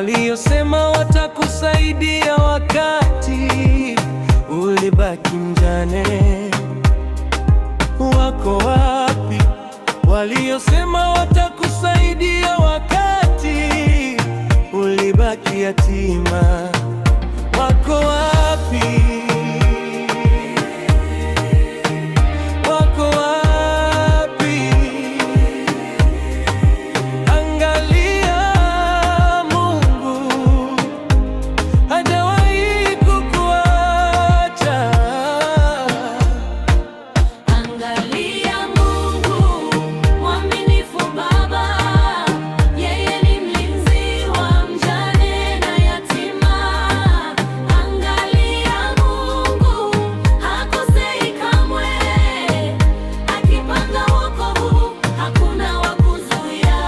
waliosema watakusaidia wakati ulibaki mjane. Wako wapi waliosema watakusaidia wakati ulibaki yatima? Wako wapi? Wako wapi? Angalia, Mungu hajawahi kukuacha. Angalia Mungu mwaminifu Baba, yeye ni mlinzi wa mjane na yatima. Angalia Mungu hakosei kamwe, akipanga wokovu hakuna wa kuzuia.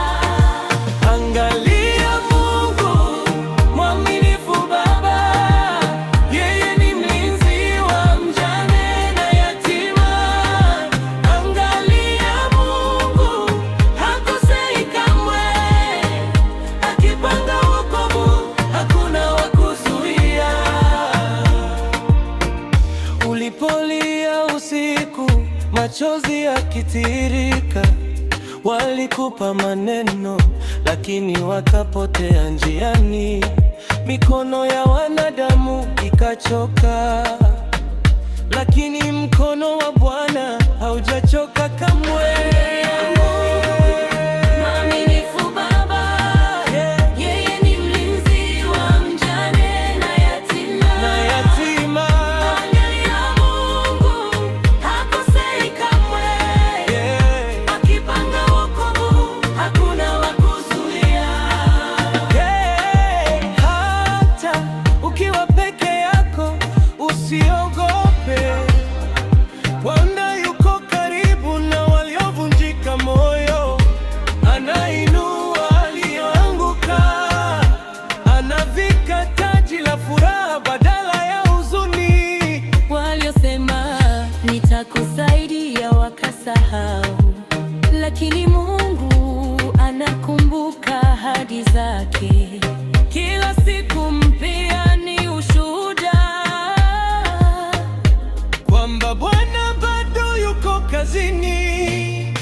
Angalia Mungu mwaminifu Baba, yeye ni mlinzi wa mjane na yatima. Angalia Mungu hakosei kamwe, akipanga wokovu hakuna wa kuzuia. Ulipolia usiku, machozi yakitiririka, walikupa maneno lakini wakapotea njiani. Mikono ya wanadamu ikachoka, lakini mkono wa Bwana haujachoka kamwe. Mwaminifu Baba, yeye ni mlinzi wa mjane na yatima. Angalia Mungu hakosei kamwe, akipanga wokovu hakuna wa kuzuia. Hata ukiwa peke yako usiogope, Bwana yuko karibu na waliovunjika moyo. Anainua walioanguka, anavika taji la furaha badala ya huzuni. Waliosema nitakusaidia wakasahau, lakini Mungu anakumbuka ahadi zake. Kila siku mpya ni ushuhuda kwamba Bwana bado yuko kazini.